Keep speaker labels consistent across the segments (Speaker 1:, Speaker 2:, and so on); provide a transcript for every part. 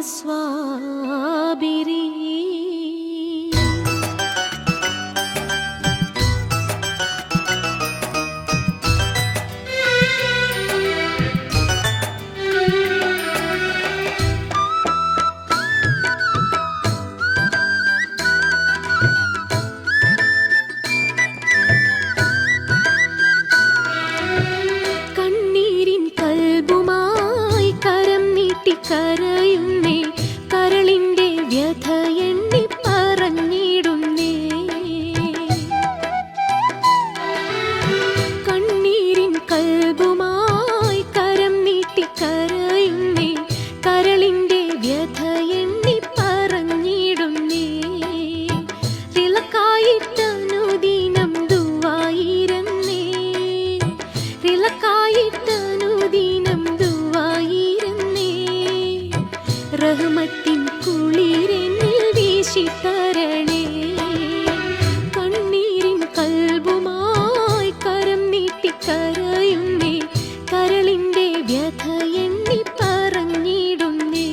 Speaker 1: स्वाबिरी കരയുന്നേ കരളിന്റെ വ്യഥ എണ്ണി പറഞ്ഞിടുന്നേ കണ്ണീരിൻ കൽബുമായി കരം നീട്ടി കരയുന്നേ കരളിന്റെ വ്യഥ എണ്ണി പറഞ്ഞിടുന്നേ വിളക്കായിട്ടനുദിനം ദുആയിരുന്നേ വിളക്കായിട്ടനുദിനം റഹ്മത്തിൻ കുളിരെന്നിൽ വീശിത്തരണേ കണ്ണീരിൻ കൽബുമായി കരം നീട്ടി കരയുന്നേ കരളിന്റെ വ്യഥ എണ്ണി പറഞ്ഞിടുന്നേ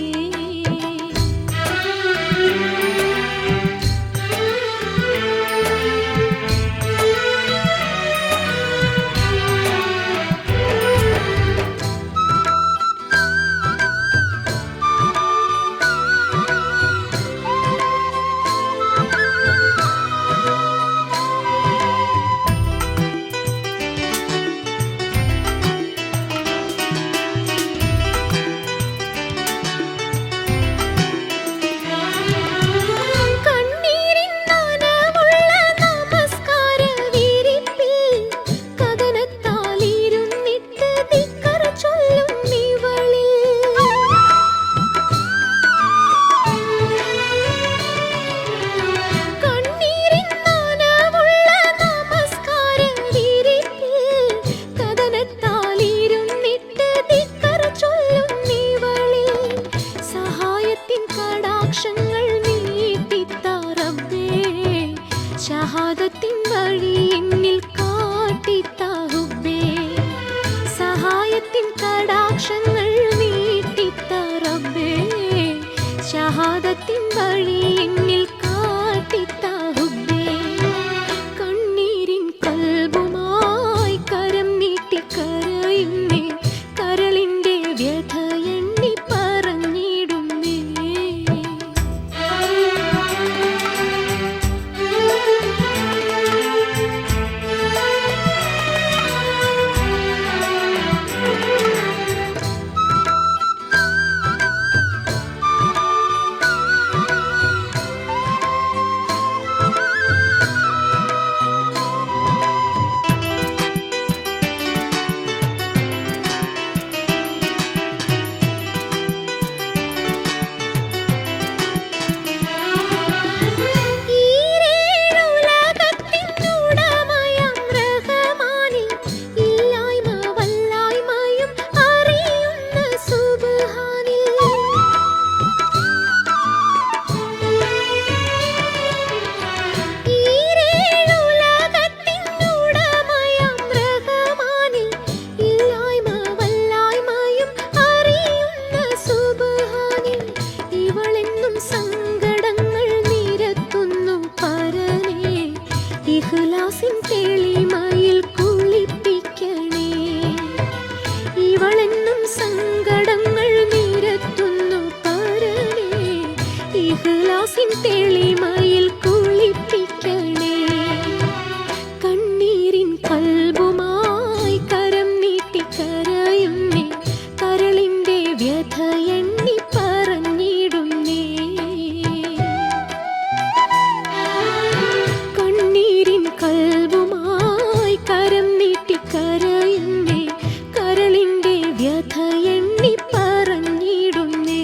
Speaker 1: ഷഹാദത്തിൻ വഴി എന്നിൽ കാട്ടിത്താ ഹുബ്ബേ സഹായത്തിൻ കടാക്ഷങ്ങൾ നീട്ടിത്താ റബ്ബേ ഷഹാദത്തിൻ വഴി എന്നിൽ കാട്ടിത്താ ഹുബ്ബേ കണ്ണീരിൻ കൽബുമായി കരം നീട്ടി കരയുന്നേ കരളിന്റെ വ്യഥ എണ്ണി പറഞ്ഞിടുന്നേ ഇഖ്ലാസിൻ തെളിമയിൽ കുളിപ്പിക്കണേ ഇവളെന്നും സങ്കടങ്ങൾ നിരത്തുന്നു പരനേ ഇഖ്ലാസിൻ തെളിമയിൽ കുളിപ്പിക്കണേ കണ്ണീരിൻ കൽബുമായി കരം നീട്ടി കരയുന്നേ കരളിന്റെ വ്യഥ എണ്ണി പറഞ്ഞിടുന്നേ കൽബുമായി കരം നീട്ടി കരയുന്നേ കരളിന്റെ വ്യഥ എണ്ണി പറഞ്ഞിടുന്നേ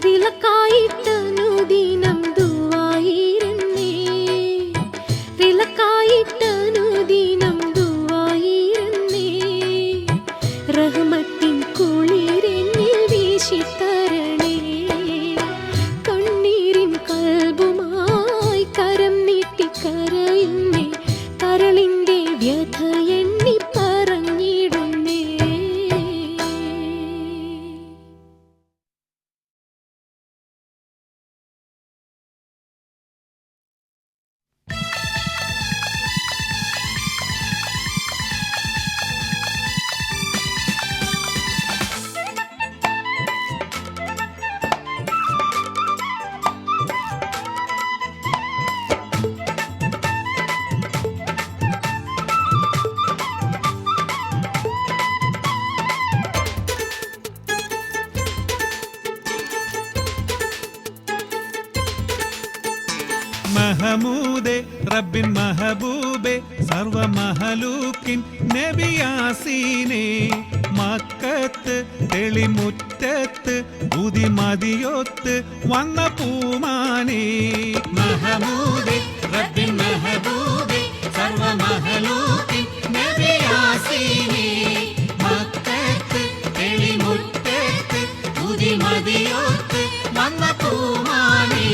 Speaker 1: വിളക്കായിട്ടനുദിനം ദുആയിരുന്നേ വിളക്കായിട്ടനുദിനം ദുആയിരുന്നേ റഹ്മത്തിൻ കുളിരെന്നിൽ
Speaker 2: മഹമൂദെ റബ്ബിൻ മഹബൂബെ സർവ മഹലൂക്കിൻ നബിയാസീനെ മക്കത്ത് തെളിമുറ്റത്ത് ഉദിമതിയൊത്ത് വന്ന പൂമാനെ മഹമൂദെ റബ്ബിൻ മഹബൂബെ സർവ മഹലൂക്കിൻ നബിയാസീനെ മക്കത്ത് തെളിമുറ്റത്ത് ഉദിമതിയൊത്ത് വന്ന പൂമാനെ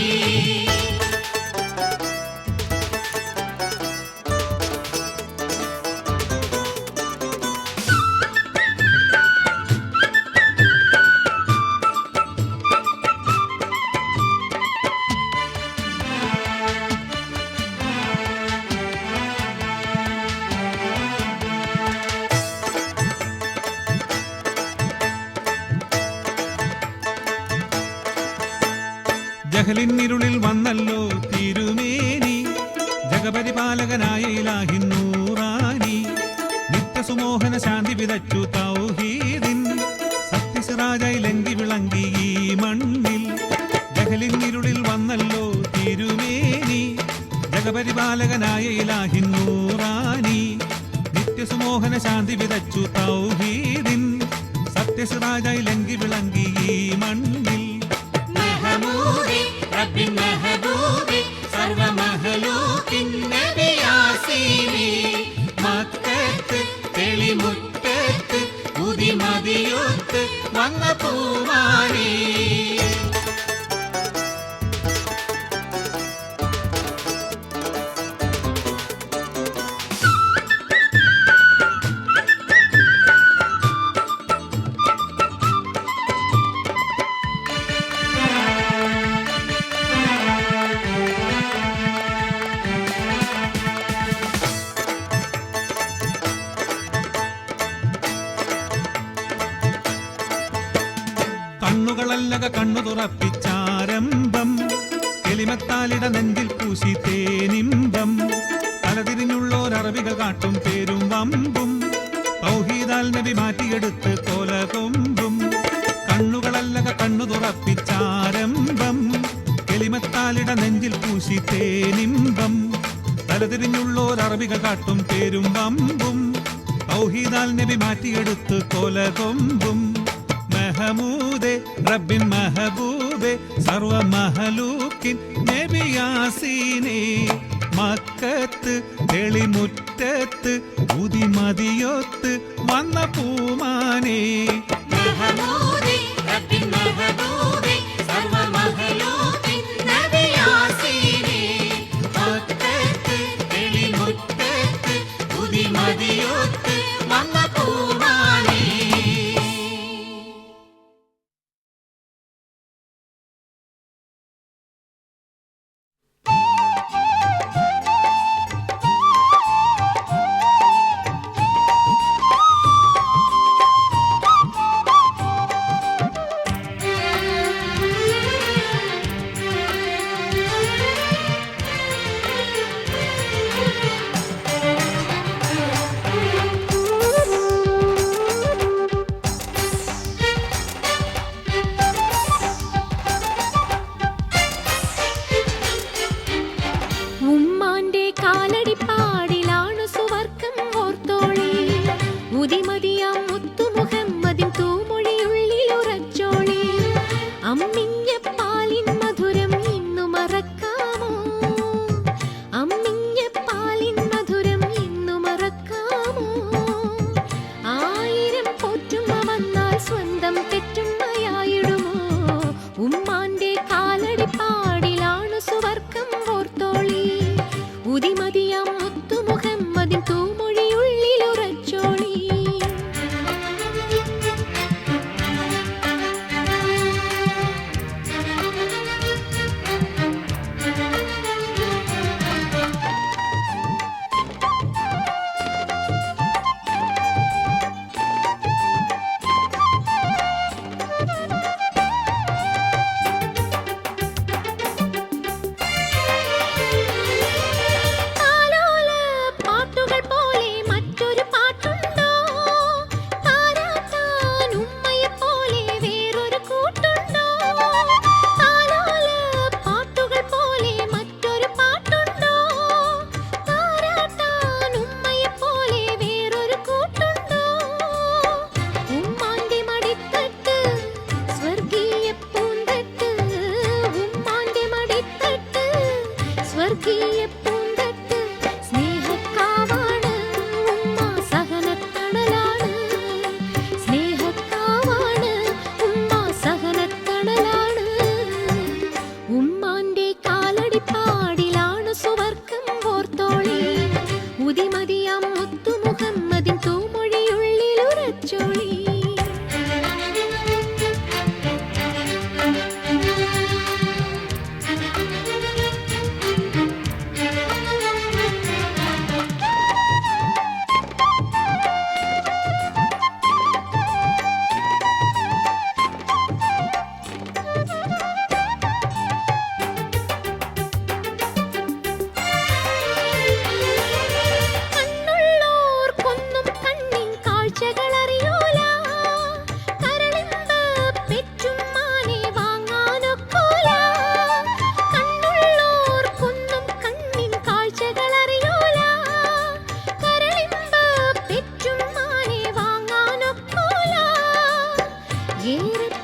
Speaker 2: ജഹലിന്നിരുളിൽ വന്നല്ലോ തിരുമേനി ജഗപരിപാലകനായ ഇലാഹി നൂറാനി നിത്യസുമോഹന ശാന്തി വിതച്ചു തൗഹീദിൻ സത്യസിറാജായി ലങ്കി വിളങ്ങി ഈ മണ്ണിൽ ജഹലിന്നിരുളിൽ വന്നല്ലോ തിരുമേനി ജഗപരിപാലകനായ ഇലാഹി നൂറാനി നിത്യസുമോഹന ശാന്തി വിതച്ചു തൗഹീദിൻ സത്യസിറാജായി ലങ്കി വിളങ്ങി ഈ മണ്ണിൽ മഹമൂദെ റബ്ബിൻ മഹബൂബെ സർവ മഹലൂക്കിൻ നബിയാസീനെ മക്കത്ത് തെളിമുറ്റത്ത് ഉദിമതിയൊത്ത് വന്ന പൂമാനെ കണ്ണുകളല്ലക കണ്ണു തുറപ്പിച്ചാരംഭം എളിമത്താലിട നെഞ്ചിൽ പൂശി തേനിമ്പം തലതിരിഞ്ഞുള്ളോരറബികൾ കാട്ടും പേരും വമ്പും തൗഹീദാൽ നബി മാറ്റിയെടുത്ത് കൊലകൊമ്പും കണ്ണുകളല്ലക കണ്ണു തുറപ്പിച്ചാരംഭം എളിമത്താലിട നെഞ്ചിൽ പൂശി തേനിമ്പം തലതിരിഞ്ഞുള്ളോരറബികൾ കാട്ടും പേരും വമ്പും തൗഹീദാൽ നബി മാറ്റിയെടുത്ത് കൊലകൊമ്പും മഹമൂദെ റബ്ബിൻ മഹബൂബെ സർവ മഹലൂക്കിൻ നബിയാസീനെ മക്കത്ത് തെളിമുറ്റത്ത് ഉദിമതിയൊത്ത് വന്ന പൂമാനെ മഹമൂദെ റബ്ബിൻ മഹബൂബെ സർവ മഹലൂക്കിൻ നബിയാസീനെ മക്കത്ത് തെളിമുറ്റത്ത് ഉദിമതിയൊത്ത് വന്ന പൂമാനെ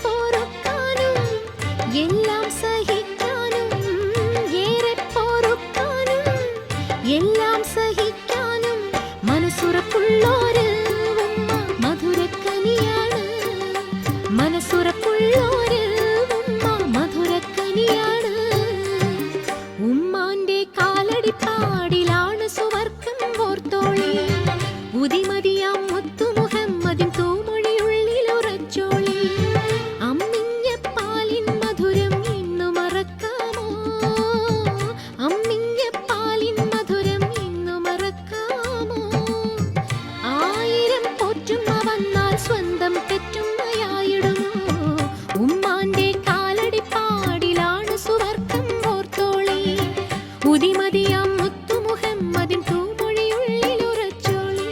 Speaker 1: പൊറുക്കാനും എല്ലാം സഹിക്കാനും ഏറെ പൊറുക്കാനും എല്ലാം സഹിക്കാനും മനസ്സുറപ്പുള്ളോര് ഉമ്മ മധുരക്കനിയാണ്. മനസ്സുറപ്പുള്ളോര് ഉമ്മ മധുരക്കനിയാണ്. ഉമ്മാന്റെ കാലടിപ്പാടിലാണ് സുവർക്കം ഓർത്തോളി. ഉദിമതിയാം മുത്തു മുഹമ്മദിൻ തൂമൊഴിയുള്ളിലുറച്ചോളി. അമ്മിഞ്ഞ പാലിൻ മധുരം ഇന്നു മറക്കാമോ? അമ്മിഞ്ഞ പാലിൻ മധുരം ഇന്നു മറക്കാമോ? ആയിരം പോറ്റുമ്മ വന്നാൽ സ്വന്തം പെറ്റുമ്മയായിടുമോ? ഉമ്മാന്റെ കാലടിപ്പാടിലാണ് സുവർക്കം ഓർത്തോളി. ഉദിമതിയാം മുത്തു മുഹമ്മദിൻ തൂമൊഴിയുള്ളിലുറച്ചോളി.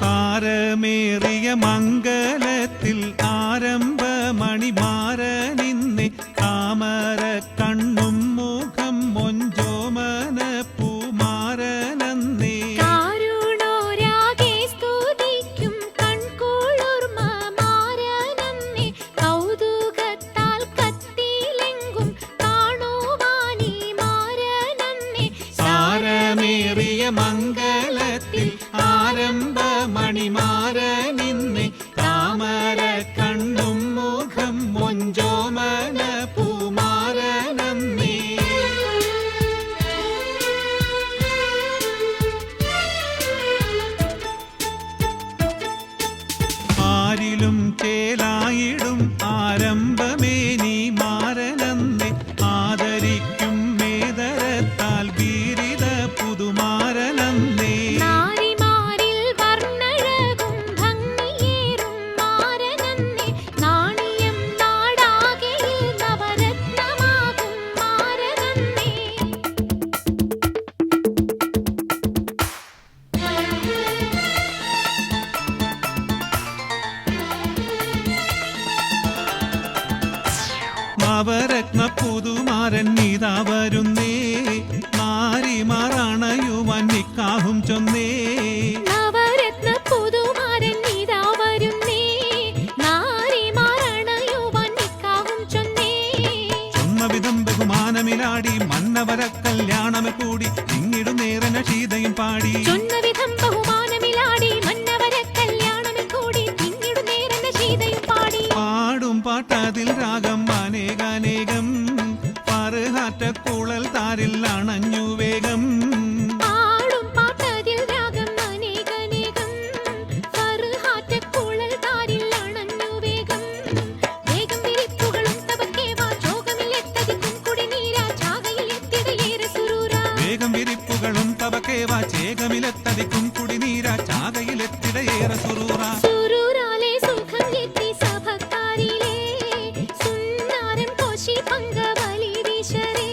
Speaker 2: സാരമേറിയ മംഗലത്തിൽ ആരംഭമണിമാരനിന്നെ താമര കണ്ണും മുഖം മൊഞ്ചോമന പൂമാരനന്നേ.
Speaker 1: കാരുണോരാഗെ സ്തുതിക്കും കൺകുളിർമ മാരനന്നേ. കൗതുകത്താൽ കത്തിലെങ്കും കാണുവാനീ മാരനന്നേ.
Speaker 2: സാരമേറിയ മംഗലത്തിൽ ആരംഭമണിമാരനിന്നെ താമര കണ്ണും മുഖം മൊഞ്ചോമന പൂമാരനന്നേ. ആരിലും ചേലായിടും ആരംഭമേ നീ മാരനന്നേ. ആദരിക്കും മേദരത്താൽ ബീരിത പുതുമാരനന്നേ.
Speaker 1: നാരിമാരിൽ വർണ്ണഴകും ഭംഗിയേറും മാരനന്നേ. നാണിയം നാടാകെയിൽ നവരത്നമാകും മാരനന്നേ.
Speaker 2: നവരത്ന പുതുമാരൻ നീതാ വരുന്നേ. നാരിമാറണയുവാൻ നിക്കാഹും ചൊന്നേ.
Speaker 1: നവരത്ന പുതുമാരൻ ഇതാ വരുന്നേ. നാരിമാരണയുവാൻ നിക്കാഹും ചൊന്നേ.
Speaker 2: ചൊന്ന വിധം ബഹുമാനമിലാടി മന്നവര കല്യാണമെ കൂടി ഇങ്ങിടും നേരന ഷീതയും പാടി.
Speaker 1: ചൊന്നവിധം ബഹുമാനമിലാടി മന്നവരെ കല്യാണമിൽ കൂടി പിന്നീടു നേരന്ന ശീതയും പാടി.
Speaker 2: പാടും പാട്ടതിൽ രാഗം അനേകാനേകം പറഹാറ്റ കുഴൽ താരിൽ അണഞ്ഞു വേഗം.
Speaker 1: പാടും പാട്ടതിൽ രാഗം അനേകനേകം ഫർഹാറ്റക്കുഴൽ താരിൽ അണഞ്ഞു വേഗം. വേഗം വിരിപ്പുകളും തബക്കേവാ ചോകമില്ലെത്തതിക്കും കുടിനീരാ ചാകയിൽ എത്തിടയേറെ സുരൂരാ.
Speaker 2: വേഗം വിരിപ്പുകളും തവക്കേവാ ചേകമിലെത്തതിക്കും കുടിനീര ചാകയിലെത്തിടയേറെ സുറൂറ.
Speaker 1: സുരൂരാലെ സുഖം എത്തി സഭക്കാരിലേ. സുന്നാരം കോശി പങ്കബലി വീശരേ.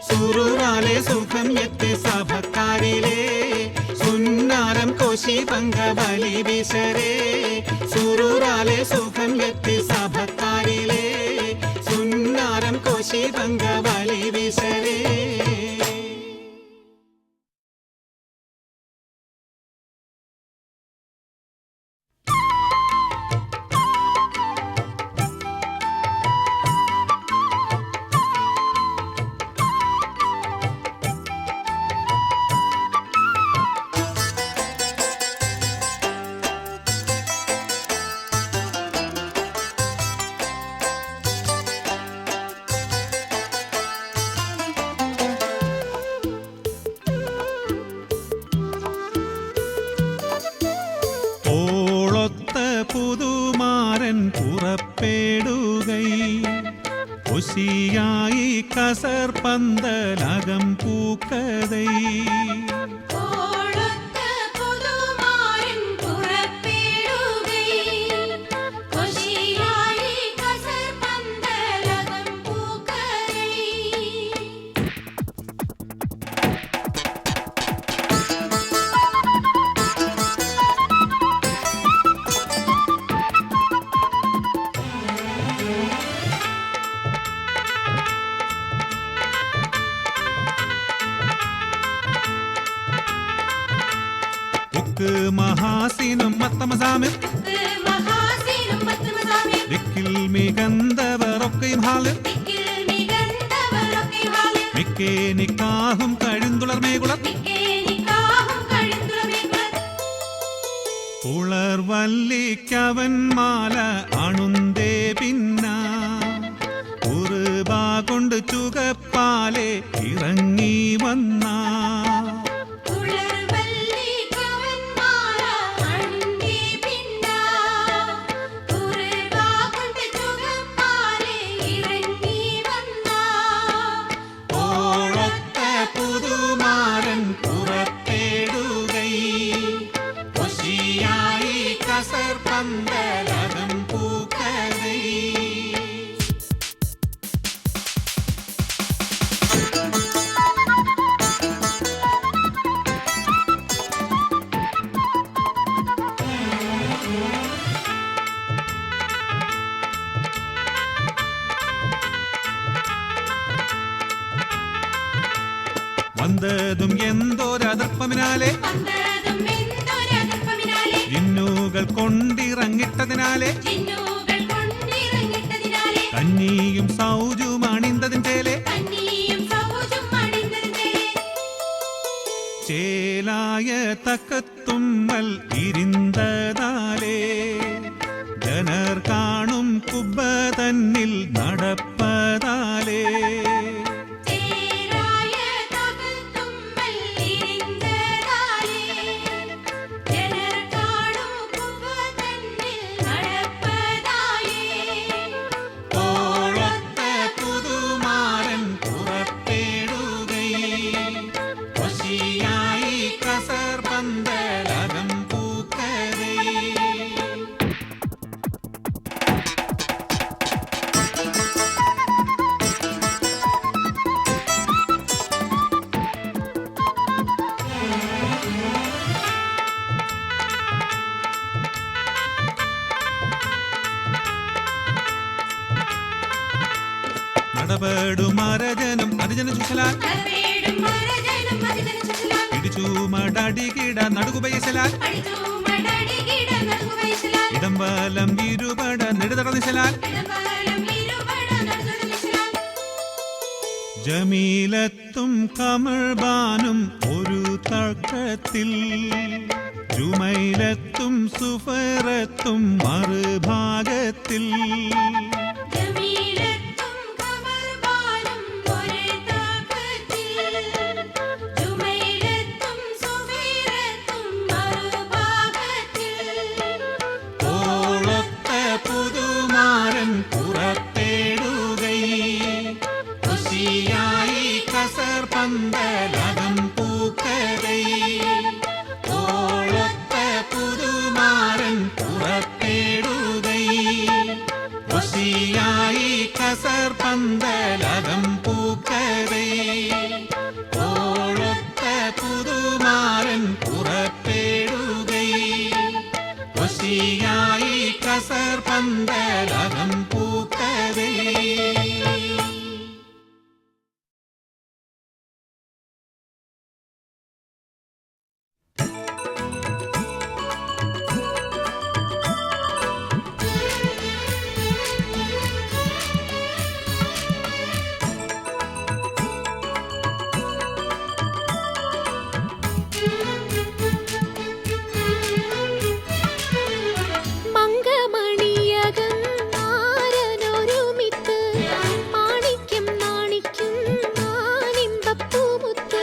Speaker 2: സുറൂറാലെ സുഖം എത്തി സഭക്കാരിലേ. സുന്നാരം കോശി പങ്കബലി വീശരേ. സുറൂറാലെ സുഖം എത്തി സഭക്കാരിലേ. സുന്നാരം കോശി പങ്കബലി വീശരേ. പുതുമാരൻ പുറപ്പെടുകൈ. ഒശിയായി കസർ പന്തലകം പൂക്കതൈ മഹാസീനും മത്തമസാമിൽ ദിക്കിൽ മികന്തവരൊക്കെയും ഹാല് മിക്കേ നിക്കാഹും കഴിന്തുളർമേകുളർ ഉളർവല്ലിക്കവൻ മാല അണുന്തേ പിന്ന ഉറുബാ കൊണ്ട് ചുകപ്പാലെ ഇറങ്ങി വന്ന വന്നതും എന്തോരതർപ്പമിനാലെ ജിന്നുകൾ കൊണ്ടിറങ്ങിട്ടതിനാലെ കന്നിയും സൗജും അണിന്തതിന്റെ ചേലായ തക്കത്തുമ്മൽ ഇരുന്തതാലേ ജനർ കാണും കുബ്ബ തന്നിൽ നടപ്പതാലേ നടപേടുമരജനും അതിജന ചുശലാൽ പിടിച്ചുമടടികിട നടുകുപയസലാൽ ഇടം വലം ഇരുപട നെടുതടനിശലാൽ ജമീലത്തും കമൾബാനും ഒരു തർക്കത്തിൽ ജുമൈലത്തും സുഫറത്തും മറുഭാഗത്തിൽ പന്തലകം പൂക്കതൈ ഓളൊത്ത പുതുമാരൻ പുറത്തേടുകൈ ഒസിയായി കസർ പന്തലകം പൂക്കതൈ ഓളൊത്ത പുതുമാരൻ പുറത്തേടുകൈ ഒസിയായി കസർ പന്തലകം പൂക്കതൈ
Speaker 1: മാണിക്യം നാണിക്കും നാനിമ്പപ്പൂമുത്ത്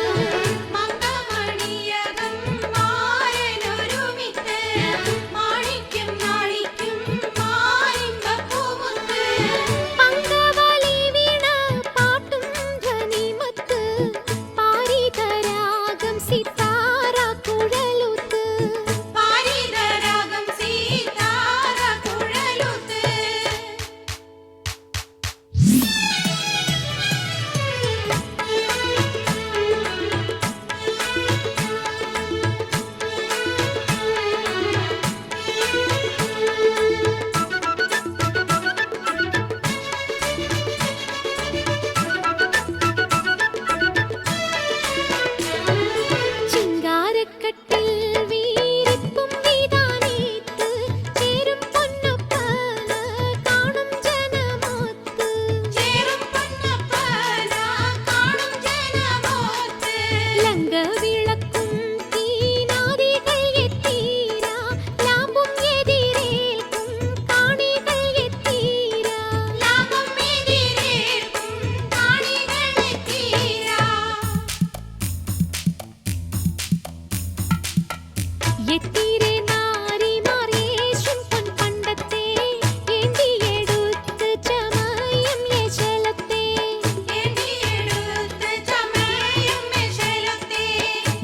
Speaker 1: നിലവിളക്കും തീനാദികൾ എത്തീരാ ലാമ്പും എതിരേൽക്കും കാണികൾ എത്തീരാ ലാമ്പും എതിരേൽക്കും കാണികൾ എത്തീരാ എത്തീരേ നാരിമാർ യേശും പൊൻപണ്ടത്തെ ഏന്തിയെടുത്ത് ചമയം യേശലത്തെ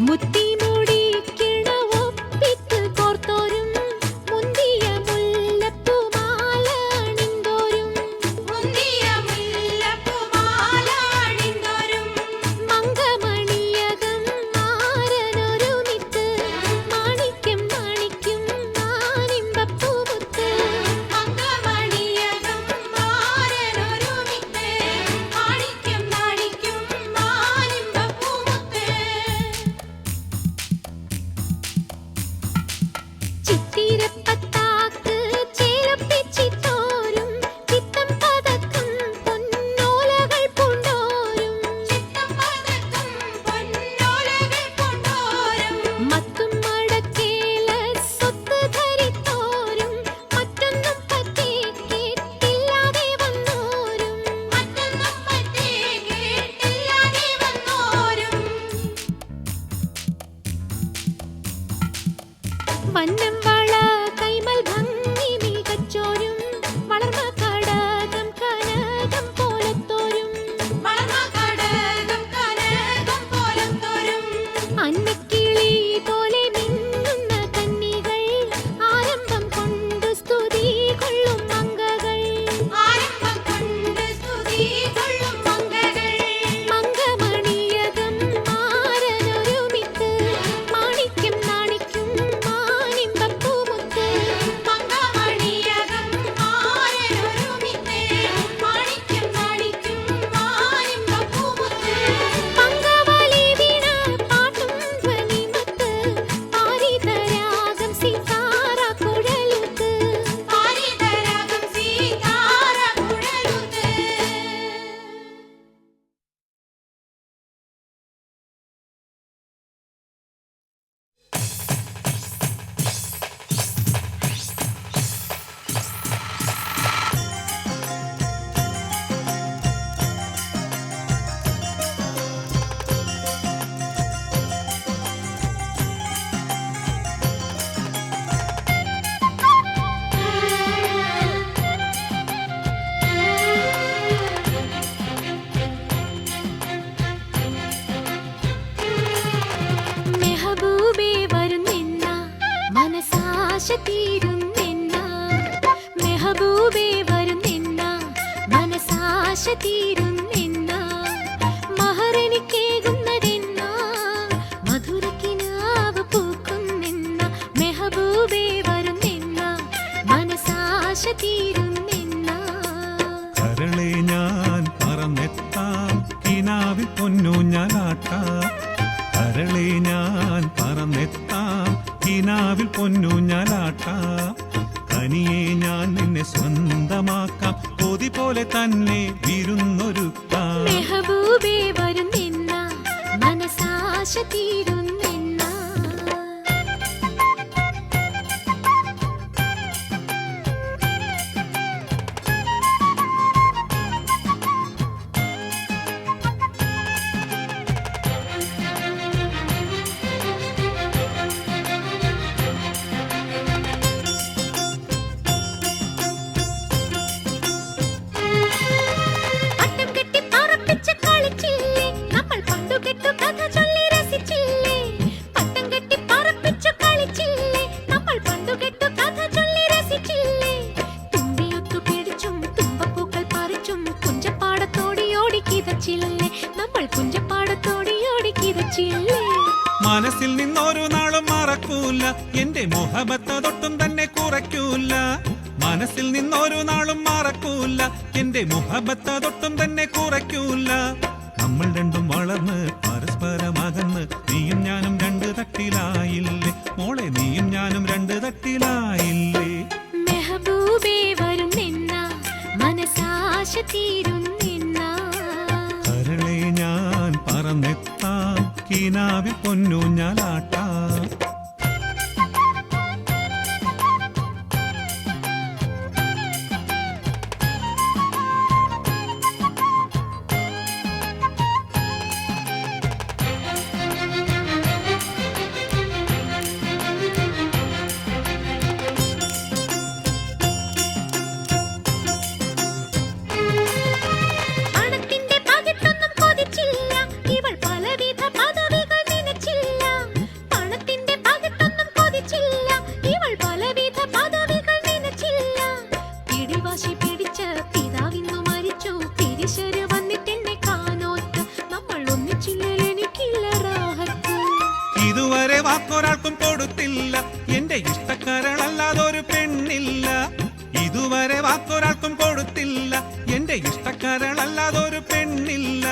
Speaker 1: മുത്തി മുടിക്കിണ ഒപ്പിത്ത് കോർത്തോരും മുന്തിയ മുല്ലപ്പൂമാല അണിന്തോരും മങ്കമണിയകം മാരനൊരുമിത്ത് മാണിക്യം മാണിക്യം മാനിമ്പപ്പൂമുത്ത് ചിത്തിരപ്പത്താക്ക് ചേലപ്പിച്ചിത്തോരും ചിത്തം പതക്കം പൊന്നോലകൾ പൂണ്ടോരും മത്തും മടക്കേല സ്വത്ത് ധരിത്തോരും മറ്റൊന്നും പറ്റി കേട്ടില്ലാതെ വന്നോരും വന്നം വള കൈമൽ ഭംഗി മികച്ചോരും വളർന്ന കടകം കനകം പോലത്തോരും അന്നക്കിളി പോലെ മിന്നുന്ന കന്നികൾ ആരംഭം കൊണ്ട് സ്തുതി കൊള്ളും മംഗകൾ മംഗമണിയകം മാരനൊരുമിത്ത് മാണിക്യം നാണിക്കും മാനിമ്പപ്പൂമുത്ത് പങ്കവലി വീണ പാട്ടും ധ്വനിമത്ത് പാരിതരാഗം സീതാര കുഴലുത്ത് മെഹബൂബേ വരുന്നെന്ന മനസാശ തീരുന്നെന്ന മെഹബൂബേ വരുന്നെന്ന മനസാശ തീരുന്നെന്ന മഹറനിക്കേകുന്നതെന്ന മധുരക്കിനാവ് പൂക്കുന്നെന്ന മെഹബൂബേ വരുന്നെന്ന മനസാശ തീരുന്നെന്ന
Speaker 2: കരളെ ഞാൻ പറന്നെത്താം കിനാവിൽ പൊന്നൂഞ്ഞാലാട്ടാം കരളെ ഞാൻ പറന്നെത്താം കിനാവിൽ പൊന്നൂഞ്ഞാലാട്ടാം കനിയെ ഞാൻ നിന്നെ സ്വന്തമാക്കാം കൊതി പോലെ തന്നെ വിരുന്നൊരുക്കാം
Speaker 1: മെഹബൂബേ വരുന്നെന്ന മനസാശ തീരുന്നെന്ന പട്ടം കെട്ടി പറപ്പിച്ച് കളിച്ചില്ലേ നമ്മൾ പണ്ടുകെട്ടു കഥ ചൊല്ലി രസിച്ചില്ലേ പട്ടം കെട്ടി പറപ്പിച്ചു കളിച്ചില്ലേ നമ്മൾ പണ്ടുകെട്ടു കഥ ചൊല്ലി രസിച്ചില്ലേ തുമ്പിയൊത്തു പിടിച്ചും തുമ്പപ്പൂക്കൾ പറിച്ചും കുഞ്ചപ്പാടത്തോടി ഓടി കിതച്ചില്ലേ നമ്മൾ കുഞ്ചപ്പാടത്തോടി ഓടി കിതച്ചില്ലേ
Speaker 2: മനസ്സിൽ നിന്നൊരു നാളും മറക്കൂല എന്റെ മുഹബത്ത് തൊട്ടും തന്നെ കുറയ്ക്കൂല മനസ്സിൽ നിന്നൊരു നാളും മറക്കൂല എന്റെ മുഹബത്ത് തൊട്ടും തന്നെ കുറയ്ക്കൂല നമ്മൾ രണ്ടും വളർന്ന് പരസ്പരം അകന്ന് നീയും ഞാനും രണ്ട് തട്ടിലായില്ലേ മോളെ നീയും ഞാനും രണ്ട് തട്ടിലായില്ലേ
Speaker 1: മെഹബൂബേ വരുന്നെന്ന മനസാശ തീരുന്നെന്ന
Speaker 2: കരളെ ഞാൻ പറന്നെത്താം കിനാ കിനാവിൽ പൊന്നൂഞ്ഞാലാട്ടാം.
Speaker 1: പണത്തിന്റെ പകിട്ടൊന്നും കൊതിച്ചില്ല, ഇവൾ പലവിധ പദവികൾ നനച്ചില്ല. പണത്തിന്റെ പകിട്ടൊന്നും കൊതിച്ചില്ല, ഇവൾ പലവിധ പദവികൾ നനച്ചില്ല. പിടിവാശി പിടിച്ച പിതാവിന്നു മരിച്ചു, പിരിശര് വന്നിട്ടെന്നെ കാണോത്ത്. നമ്മൾ ഒന്നിച്ചില്ലേൽ എനിക്കില്ല റാഹത്ത്.
Speaker 2: ഇതുവരെ വാക്കൊരാൾക്കും കൊടുത്തില്ല, എന്റെ ഇഷ്ടക്കാരളല്ലാതൊരു പെണ്ണില്ല. ഇതുവരെ വാക്കൊരാൾക്കും കൊടുത്തില്ല, എന്റെ ഇഷ്ടക്കാരളല്ലാതൊരു പെണ്ണില്ല.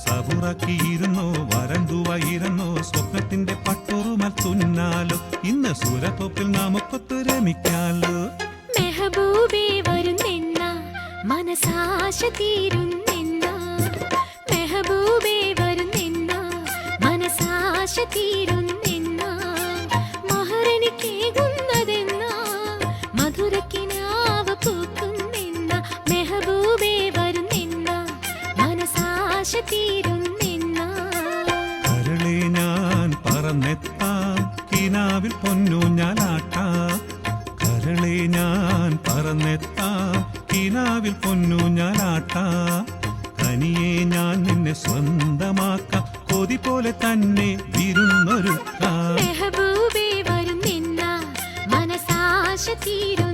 Speaker 2: സബുറാക്കിയിരുന്നോ വരന്തുവായിരുന്നോ, സ്വപ്നത്തിന്റെ പട്ടുറുമൽ തുന്നാലോ, ഇന്ന് സൂരത്തോപ്പിൽ നമുക്കൊത്തു രമിക്കാലോ.
Speaker 1: മെഹബൂബേ വരുന്നെന്ന മനസാശ തീരുന്നെന്ന, മെഹബൂബേ വരുന്നെന്ന മനസാശ തീരുന്നെന്ന. മഹറനിക്കേകുന്നതെന്ന മധുരക്കിനാവ് പൂക്കുന്നെന്ന, മെഹബൂബേ വരുന്നെന്ന മനസാശ തീരുന്നെന്ന.
Speaker 2: കരളെ ഞാൻ പറന്നെത്താം, കിനാവിൽ പൊന്നൂഞ്ഞാലാട്ടാം. കരളെ ഞാൻ പറന്നെത്താം, കിനാവിൽ പൊന്നൂഞ്ഞാലാട്ടാം. കനിയെ ഞാൻ നിന്നെ സ്വന്തമാക്കാം, കൊതി പോലെ തന്നെ വിരുന്നൊരുക്കാം.
Speaker 1: മെഹബൂബേ വരുന്നെന്ന മനസാശ തീരുന്നെന്ന.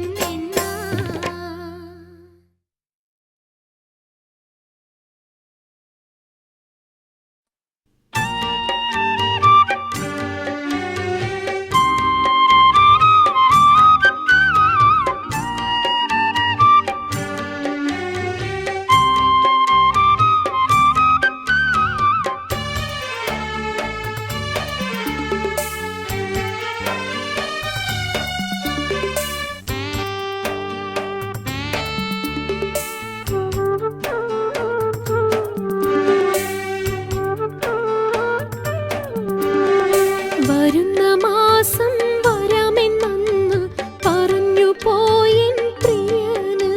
Speaker 1: വരുന്ന മാസം വരാമെന്നന്ന് പറഞ്ഞു പോയൻ പ്രിയന്,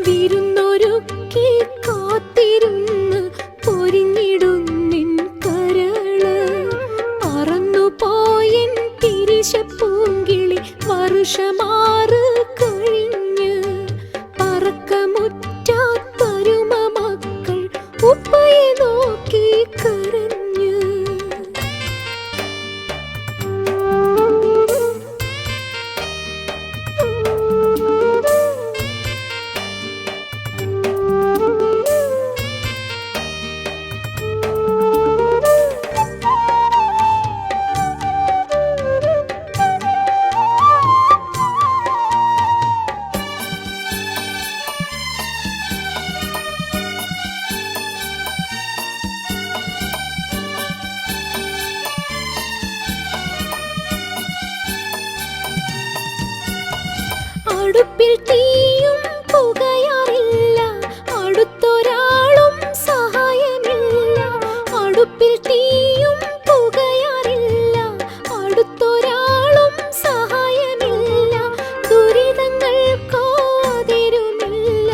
Speaker 1: വിരുന്നൊരുക്കി കാത്തിരുന്ന് പൊരിഞ്ഞിടുന്നിൻ കരള്. പറന്നു പോയൻ തിരിശപ്പൂങ്കിളി വർഷമാറ് കഴിഞ്ഞ്, പറക്കമുറ്റാത്തരുമ മക്കൾ ഉപ്പയെ നോക്കി കരഞ്ഞ്. അടുപ്പിൽ തീയും പുകയാറില്ല, അടുത്തൊരാളും സഹായമില്ല. അടുപ്പിൽ തീയും പുകയാറില്ല, അടുത്തൊരാളും സഹായമില്ല. ദുരിതങ്ങൾക്കോ അതിരുമില്ല,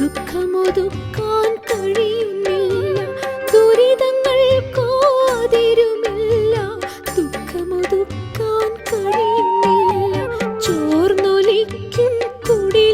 Speaker 1: ദുഃഖമൊതുക്കാൻ കഴിയുന്നില്ല. ദുരിതങ്ങൾക്കോ അതിരുമില്ല, ദുഃഖമൊതുക്കാൻ കഴിയുന്നില്ല. ചോർന്നൊലിക്കും കുടി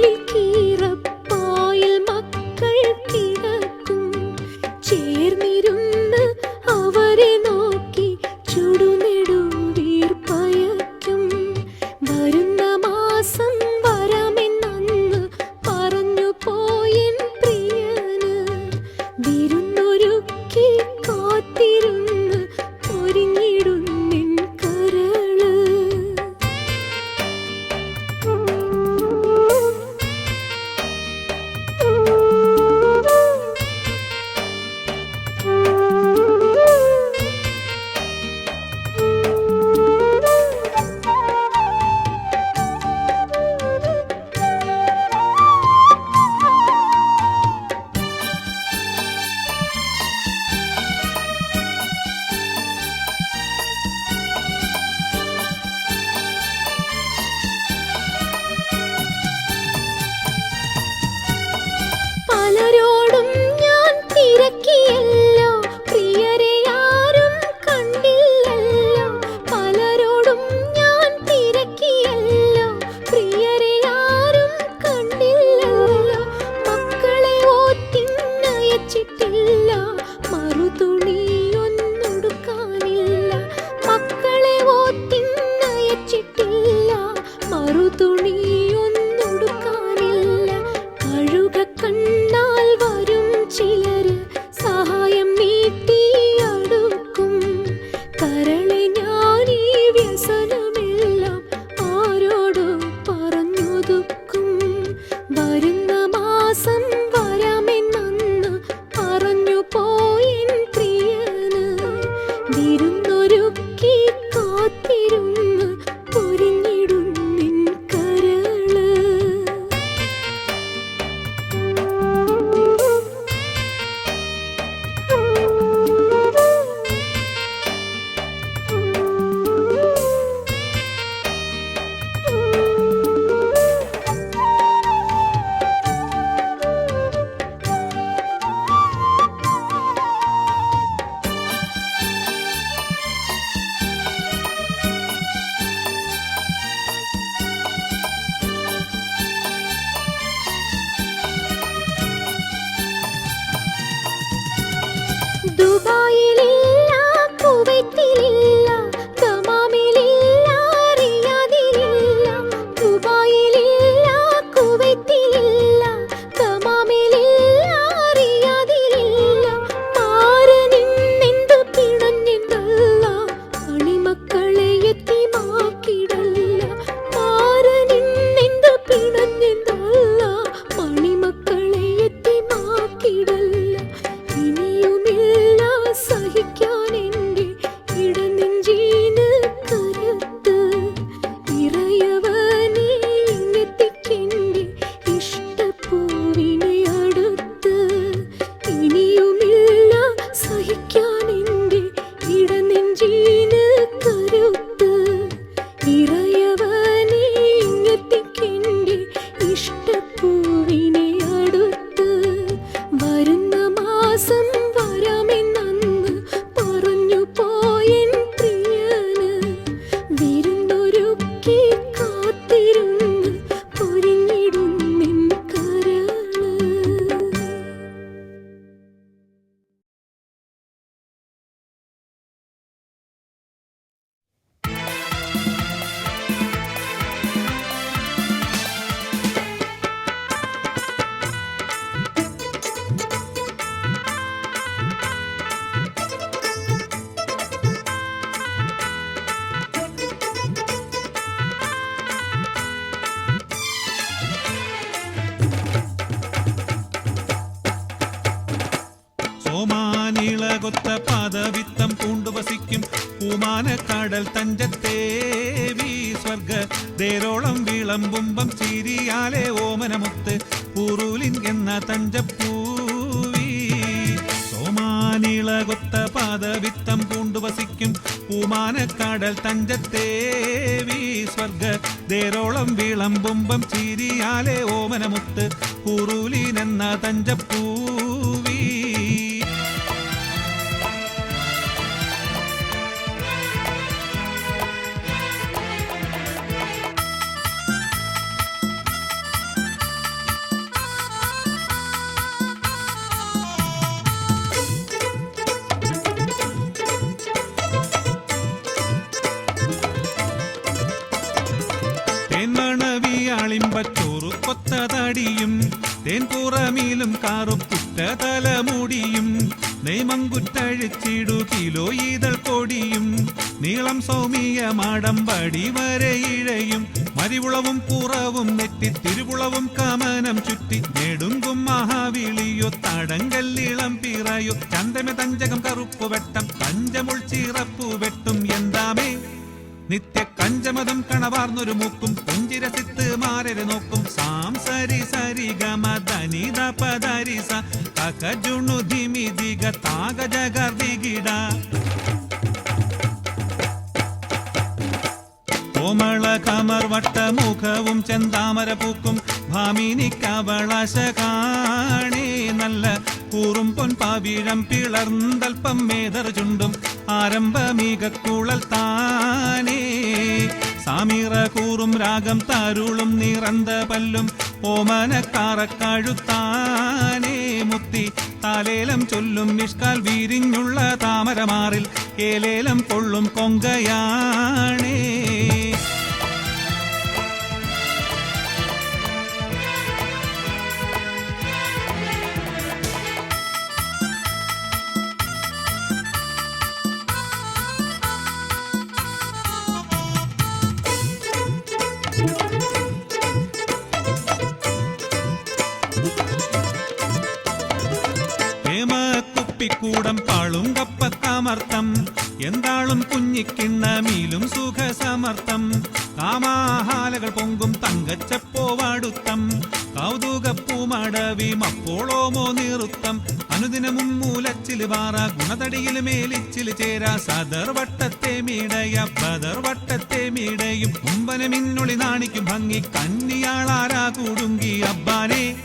Speaker 2: പൂമാനക്കടൽ തഞ്ചത്തേവി സ്വർഗ ദേരോളം വിളമ്പുമ്പം ചിരിയാലെ ഓമനമുത്ത് പൂറൂലിൻ എന്ന തഞ്ചപ്പൂവി സോമാനിളകൊത്ത പാദവിത്തം പൂണ്ടുവസിക്കും പൂമാനക്കടൽ തഞ്ചത്തേവി സ്വർഗ ദേരോളം വിളമ്പുമ്പം ചിരിയാലെ ഓമനമുത്ത് പൂറൂലിൻ എന്ന തഞ്ചപ്പൂവി ളിമ്പച്ചോറു കൊത്ത തടിയും തേൻ പുറമീലും കാറുക്കുറ്റ തലമുടിയും നെയ്മങ്കുറ്റഴിച്ചിടു കിലോ ഈതൾ കൊടിയും നീളം സൗമിയ മാടമ്പടി വരെ ഇഴയും മരിവുളവും പുറവും നെറ്റി തിരുവുളവും കമനം ചുറ്റി നെടുങ്കും മഹാവിളിയോ തടങ്കല്ലിളം പിറയോ ചന്തമ തഞ്ചകം കറുപ്പു വെട്ടം പഞ്ചമുൾ ചിറപ്പു വെട്ടും എന്താമേ നിത്യ കഞ്ചമതം കണവാർന്നൊരു മൂക്കും പുഞ്ചിരസിത്ത് മാരരെ നോക്കും സാം സരി സരി ഗമ ധനി ദ പദരി സ തക ജുണു ധിമി ദിഗ താക ജഗർ ദിഗിട കോമള കമർ വട്ടമുഖവും ചെന്താമര പൂക്കും ഭാമിനിക്കവളാശ കാണേ നല്ല കൂറും പൊൻപാവിഴം പിളർന്നൽപ്പം മേതർ ചുണ്ടും ആരംഭമികക്കുഴൽ താനേ സാമീറ കൂറും രാഗം താരുളും നിറந்த പല്ലും ഓമനക്കാറക്കഴുത്താനേ മുത്തി താലേലം ചൊല്ലും നിഷ്കാൽ വീരിഞ്ഞുള്ള താമരമാറിൽ ഏലേലം കൊള്ളും കൊങ്കയാണേ കൂടം പാളും കപ്പത്തമർത്ഥം എന്താളും കുഞ്ഞിക്കിണ്ണമീലും സുഖസമർത്ഥം കാമാഹാലകൾ പൊങ്കും തങ്കച്ചപ്പോവാടുത്തം കൗതുകപ്പൂമടവി മപ്പോളോമോ നിറുത്തം അനുദിനമും മൂലച്ചില് പാറ ഗുണതടിയിൽ മേലിച്ചില് ചേരാ സദർ വട്ടത്തെ മീടയ ബദർ വട്ടത്തെ മീടയും മുമ്പനമിന്നൊളി നാണിക്കും ഭംഗി കന്നിയാളാരാ കൂടുങ്കി അബ്ബാനെ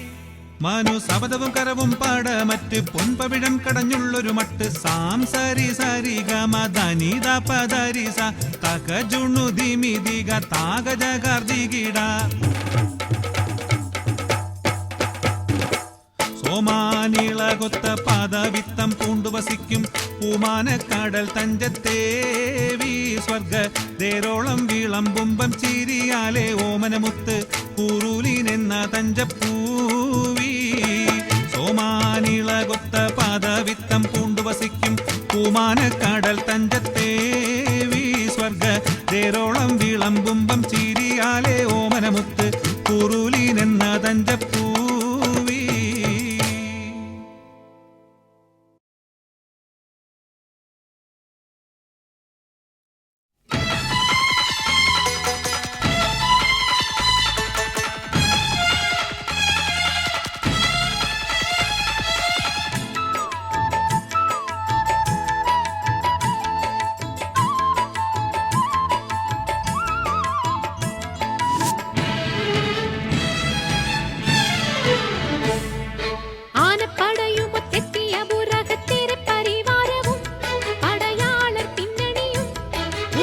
Speaker 2: മനു സബദവും കരവും പാടമറ്റ് പൊൻപവിഴം കടഞ്ഞുള്ളൊരു മട്ട് സാം സരി സരി ഗമ ധനി ദ പദരി സ തക ജുണു ധിമി ദിഗ താക ജഗർ ദിഗിട സോമാനിളകൊത്ത പാദവിത്തം പൂണ്ടുവസിക്കും പൂമാനക്കടൽ തഞ്ചത്തേവി സ്വർഗ ദേരോളം വിളമ്പുമ്പം ചിരിയാലെ ഓമനമുത്ത് കൂറൂലിനെന്ന തഞ്ചപ്പൂവി സോമാനിളകൊത്ത പാദവിത്തം പൂണ്ടുവസിക്കും പൂമാനക്കടൽ തഞ്ചത്തേവി സ്വർഗ ദേരോളം വിളമ്പുമ്പം ചിരിയാലെ ഓമനമുത്ത് കൂറൂലിനെന്ന തഞ്ചപ്പൂവി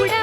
Speaker 1: ഉട